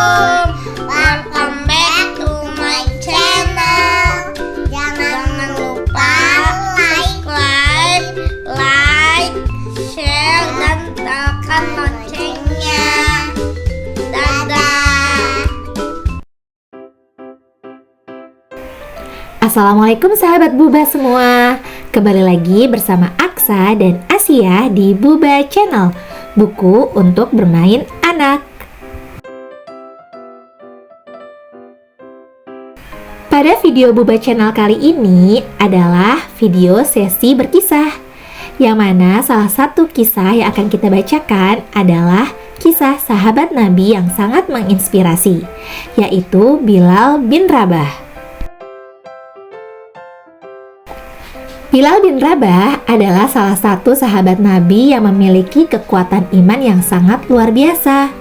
Welcome back to my channel. Jangan lupa like, share, dan tekan loncengnya. Dadah. Assalamualaikum sahabat Buba semua. Kembali lagi bersama Aksa dan Asia di Buba Channel, buku untuk bermain anak. Pada video Buba Channel kali ini adalah video sesi berkisah, yang mana salah satu kisah yang akan kita bacakan adalah kisah sahabat Nabi yang sangat menginspirasi, yaitu Bilal bin Rabah. Bilal bin Rabah adalah salah satu sahabat Nabi yang memiliki kekuatan iman yang sangat luar biasa.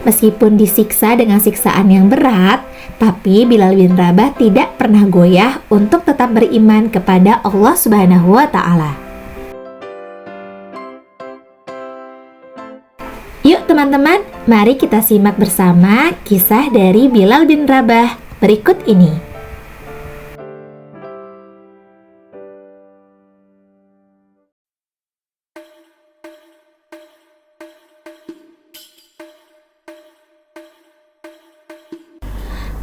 Meskipun disiksa dengan siksaan yang berat, tapi Bilal bin Rabah tidak pernah goyah untuk tetap beriman kepada Allah Subhanahu wa Ta'ala. Yuk teman-teman, mari kita simak bersama kisah dari Bilal bin Rabah berikut ini.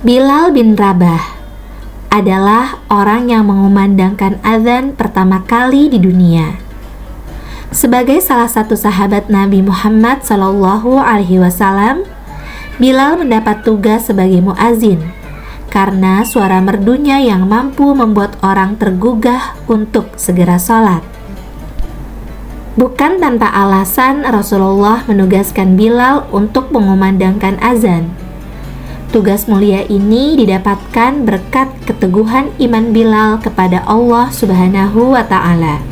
Bilal bin Rabah adalah orang yang mengumandangkan azan pertama kali di dunia. Sebagai salah satu sahabat Nabi Muhammad SAW, Bilal mendapat tugas sebagai muazin karena suara merdunya yang mampu membuat orang tergugah untuk segera sholat. Bukan tanpa alasan Rasulullah menugaskan Bilal untuk mengumandangkan azan. Tugas mulia ini didapatkan berkat keteguhan iman Bilal kepada Allah Subhanahu wa Ta'ala.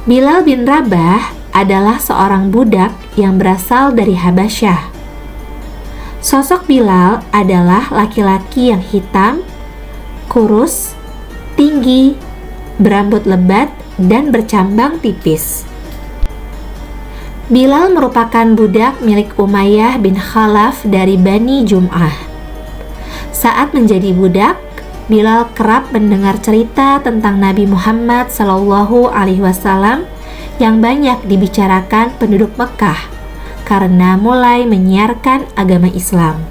Bilal bin Rabah adalah seorang budak yang berasal dari Habasyah. Sosok Bilal adalah laki-laki yang hitam, kurus, tinggi, berambut lebat, dan bercambang tipis. Bilal merupakan budak milik Umayyah bin Khalaf dari Bani Jum'ah. Saat menjadi budak, Bilal kerap mendengar cerita tentang Nabi Muhammad SAW yang banyak dibicarakan penduduk Mekah karena mulai menyiarkan agama Islam.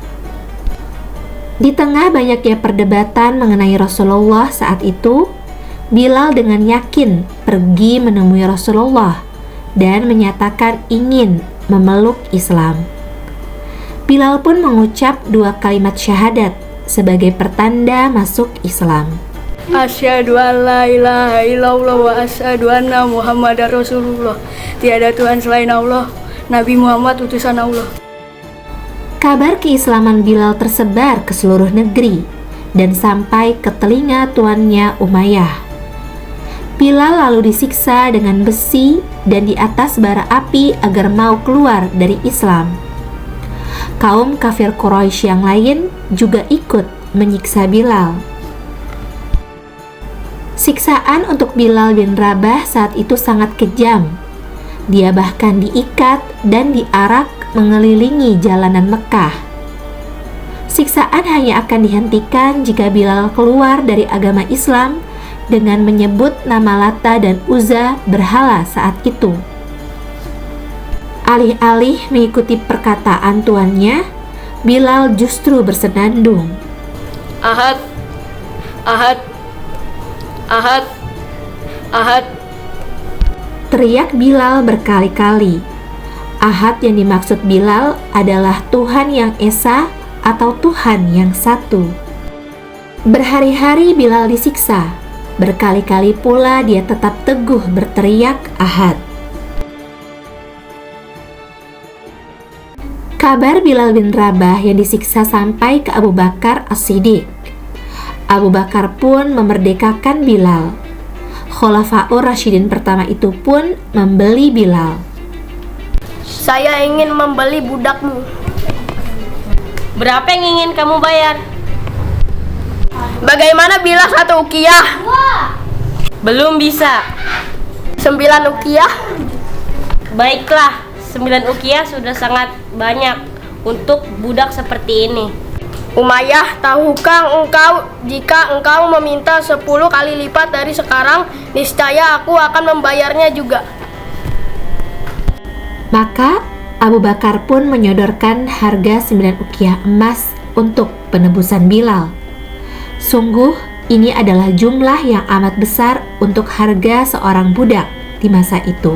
Di tengah banyaknya perdebatan mengenai Rasulullah saat itu, Bilal dengan yakin pergi menemui Rasulullah dan menyatakan ingin memeluk Islam. Bilal pun mengucap 2 kalimat syahadat sebagai pertanda masuk Islam. Asyhadu an la ilaha illallah wa asyhadu anna Muhammadar Rasulullah. Tiada Tuhan selain Allah, Nabi Muhammad utusan Allah. Kabar keislaman Bilal tersebar ke seluruh negeri dan sampai ke telinga tuannya Umayyah. Bilal lalu disiksa dengan besi dan di atas bara api agar mau keluar dari Islam. Kaum kafir Quraisy yang lain juga ikut menyiksa Bilal. Siksaan untuk Bilal bin Rabah saat itu sangat kejam. Dia bahkan diikat dan diarak mengelilingi jalanan Mekah. Siksaan hanya akan dihentikan jika Bilal keluar dari agama Islam dengan menyebut nama Lata dan Uzza berhala saat itu. Alih-alih mengikuti perkataan tuannya, Bilal justru bersenandung. Ahad, Ahad, Ahad, Ahad. Teriak Bilal berkali-kali. Ahad yang dimaksud Bilal adalah Tuhan yang Esa atau Tuhan yang satu. Berhari-hari Bilal disiksa. Berkali-kali pula dia tetap teguh berteriak Ahad. Kabar Bilal bin Rabah yang disiksa sampai ke Abu Bakar As-Siddiq. Abu Bakar pun memerdekakan Bilal. Khulafaur Rasyidin pertama itu pun membeli Bilal. Saya ingin membeli budakmu. Berapa yang ingin kamu bayar? Bagaimana bila 1 uqiyah? Belum bisa. 9 uqiyah? Baiklah, 9 ukiah sudah sangat banyak untuk budak seperti ini. Umayyah, tahukah engkau jika engkau meminta 10 kali lipat dari sekarang, niscaya aku akan membayarnya juga. Maka Abu Bakar pun menyodorkan harga 9 ukiah emas untuk penebusan Bilal. Sungguh, ini adalah jumlah yang amat besar untuk harga seorang budak di masa itu.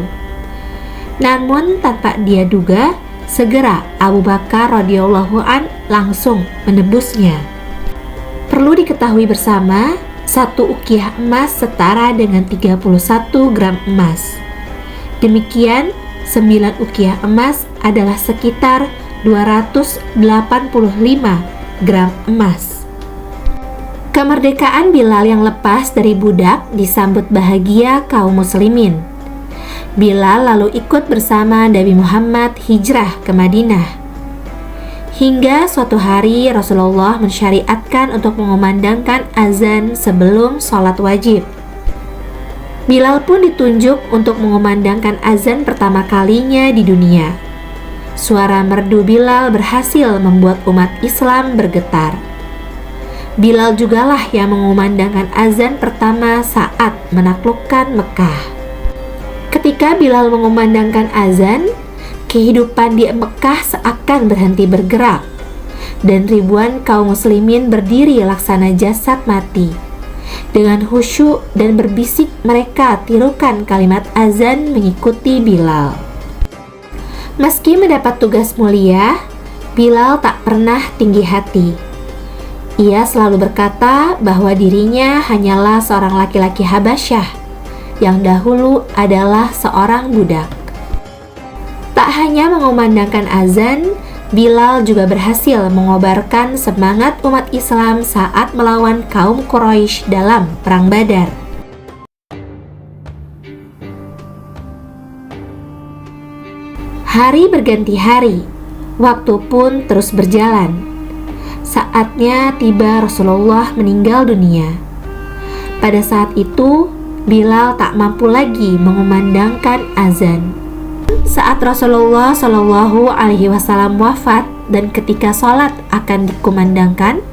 Namun tanpa dia duga, segera Abu Bakar radhiyallahu an langsung menebusnya. Perlu diketahui bersama, 1 ukiah emas setara dengan 31 gram emas. Demikian, 9 ukiah emas adalah sekitar 285 gram emas. Kemerdekaan Bilal yang lepas dari budak disambut bahagia kaum muslimin. Bilal lalu ikut bersama Nabi Muhammad hijrah ke Madinah. Hingga suatu hari Rasulullah mensyariatkan untuk mengumandangkan azan sebelum sholat wajib. Bilal pun ditunjuk untuk mengumandangkan azan pertama kalinya di dunia. Suara merdu Bilal berhasil membuat umat Islam bergetar. Bilal jugalah yang mengumandangkan azan pertama saat menaklukkan Mekah. Ketika Bilal mengumandangkan azan, kehidupan di Mekah seakan berhenti bergerak, dan ribuan kaum muslimin berdiri laksana jasad mati. Dengan khusyuk dan berbisik mereka tirukan kalimat azan mengikuti Bilal. Meski mendapat tugas mulia, Bilal tak pernah tinggi hati. Ia selalu berkata bahwa dirinya hanyalah seorang laki-laki Habasyah yang dahulu adalah seorang budak. Tak hanya mengumandangkan azan, Bilal juga berhasil mengobarkan semangat umat Islam saat melawan kaum Quraisy dalam Perang Badar. Hari berganti hari, waktu pun terus berjalan. Saatnya tiba Rasulullah meninggal dunia. Pada saat itu, Bilal tak mampu lagi mengumandangkan azan. Saat Rasulullah Shallallahu Alaihi Wasallam wafat dan ketika sholat akan dikumandangkan,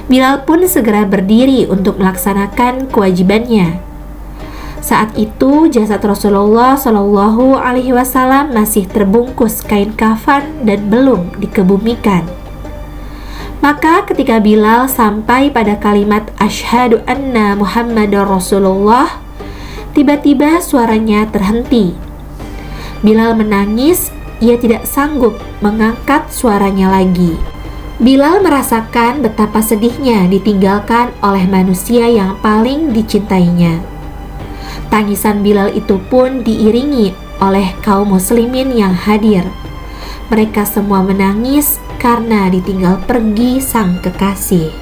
Bilal pun segera berdiri untuk melaksanakan kewajibannya. Saat itu jasad Rasulullah Shallallahu Alaihi Wasallam masih terbungkus kain kafan dan belum dikebumikan. Maka ketika Bilal sampai pada kalimat Asyhadu anna Muhammadar Rasulullah, tiba-tiba suaranya terhenti. Bilal menangis, ia tidak sanggup mengangkat suaranya lagi. Bilal merasakan betapa sedihnya ditinggalkan oleh manusia yang paling dicintainya. Tangisan Bilal itu pun diiringi oleh kaum muslimin yang hadir. Mereka semua menangis karena ditinggal pergi sang kekasih.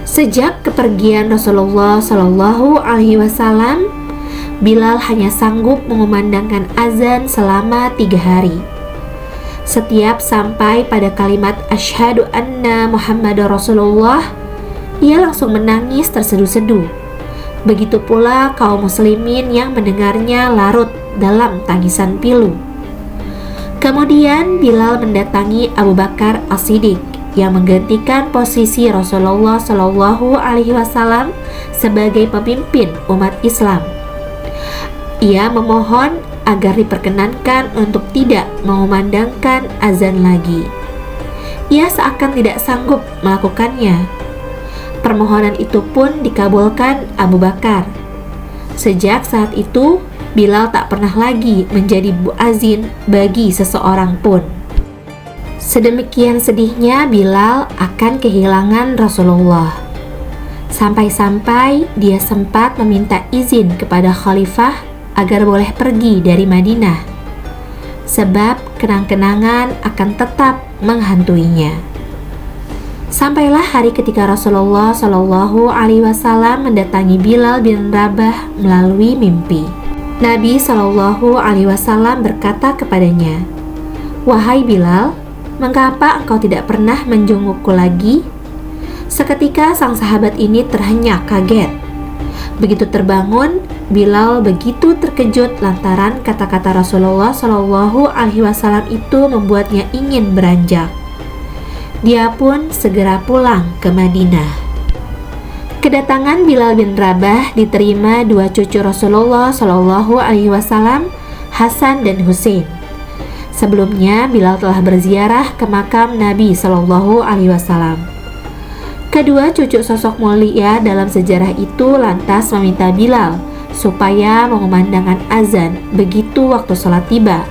Sejak kepergian Rasulullah Shallallahu Alaihi Wasallam, Bilal hanya sanggup mengumandangkan azan selama 3 hari. Setiap sampai pada kalimat Asyhadu anna Muhammadar Rasulullah, ia langsung menangis terseduh-seduh. Begitu pula kaum muslimin yang mendengarnya larut dalam tangisan pilu. Kemudian Bilal mendatangi Abu Bakar As-Siddiq yang menggantikan posisi Rasulullah Shallallahu Alaihi Wasallam sebagai pemimpin umat Islam. Ia memohon agar diperkenankan untuk tidak mengumandangkan azan lagi. Ia seakan tidak sanggup melakukannya. Permohonan itu pun dikabulkan Abu Bakar. Sejak saat itu, Bilal tak pernah lagi menjadi muazin bagi seseorang pun. Sedemikian sedihnya Bilal akan kehilangan Rasulullah. Sampai-sampai dia sempat meminta izin kepada khalifah agar boleh pergi dari Madinah, sebab kenang-kenangan akan tetap menghantuinya. Sampailah hari ketika Rasulullah Shallallahu Alaihi Wasallam mendatangi Bilal bin Rabah melalui mimpi. Nabi Shallallahu Alaihi Wasallam berkata kepadanya, "Wahai Bilal, mengapa engkau tidak pernah menjengukku lagi?" Seketika sang sahabat ini terhenyak kaget. Begitu terbangun, Bilal begitu terkejut lantaran kata-kata Rasulullah Shallallahu Alaihi Wasallam itu membuatnya ingin beranjak. Dia pun segera pulang ke Madinah. Kedatangan Bilal bin Rabah diterima dua cucu Rasulullah Shallallahu Alaihi Wasallam, Hasan dan Husain. Sebelumnya Bilal telah berziarah ke makam Nabi Shallallahu Alaihi Wasallam. Kedua cucu sosok mulia dalam sejarah itu lantas meminta Bilal supaya mengumandangkan azan begitu waktu sholat tiba.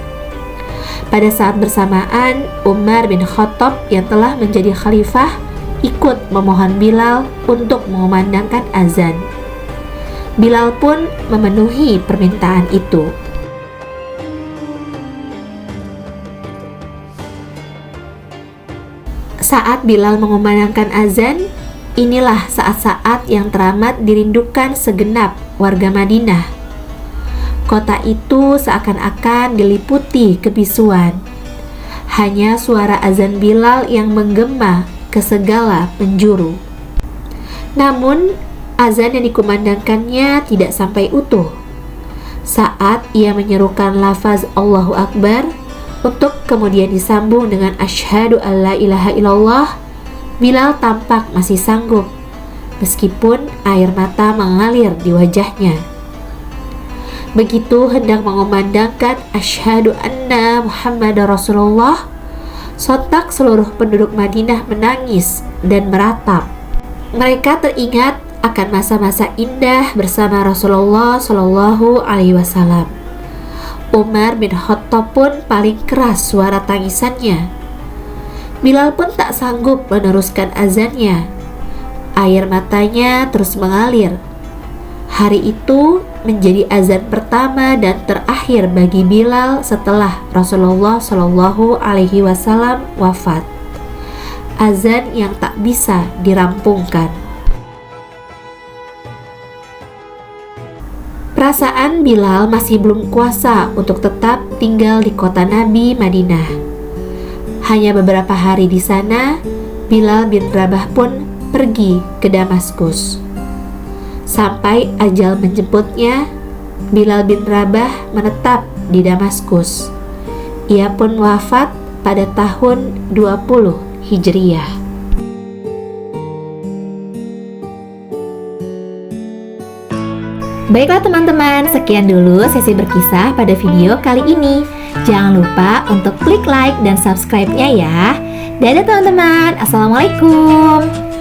Pada saat bersamaan, Umar bin Khattab yang telah menjadi khalifah ikut memohon Bilal untuk mengumandangkan azan. Bilal pun memenuhi permintaan itu. Saat Bilal mengumandangkan azan, inilah saat-saat yang teramat dirindukan segenap warga Madinah. Kota itu seakan-akan diliputi kebisuan. Hanya suara azan Bilal yang menggema ke segala penjuru. Namun, azan yang dikumandangkannya tidak sampai utuh. Saat ia menyerukan lafaz Allahu Akbar untuk kemudian disambung dengan asyhadu alla ilaha illallah, Bilal tampak masih sanggup meskipun air mata mengalir di wajahnya. Begitu hendak mengumandangkan asyhadu anna Muhammadar Rasulullah, sontak seluruh penduduk Madinah menangis dan meratap. Mereka teringat akan masa-masa indah bersama Rasulullah Shallallahu Alaihi Wasallam. Umar bin Khattab pun paling keras suara tangisannya. Bilal pun tak sanggup meneruskan azannya. Air matanya terus mengalir. Hari itu menjadi azan pertama dan terakhir bagi Bilal setelah Rasulullah Shallallahu Alaihi Wasallam wafat. Azan yang tak bisa dirampungkan. Perasaan Bilal masih belum kuasa untuk tetap tinggal di kota Nabi Madinah. Hanya beberapa hari di sana, Bilal bin Rabah pun pergi ke Damaskus. Sampai ajal menjemputnya, Bilal bin Rabah menetap di Damaskus. Ia pun wafat pada tahun 20 Hijriah. Baiklah teman-teman, sekian dulu sesi berkisah pada video kali ini. Jangan lupa untuk klik like dan subscribe-nya ya. Dadah teman-teman, assalamualaikum.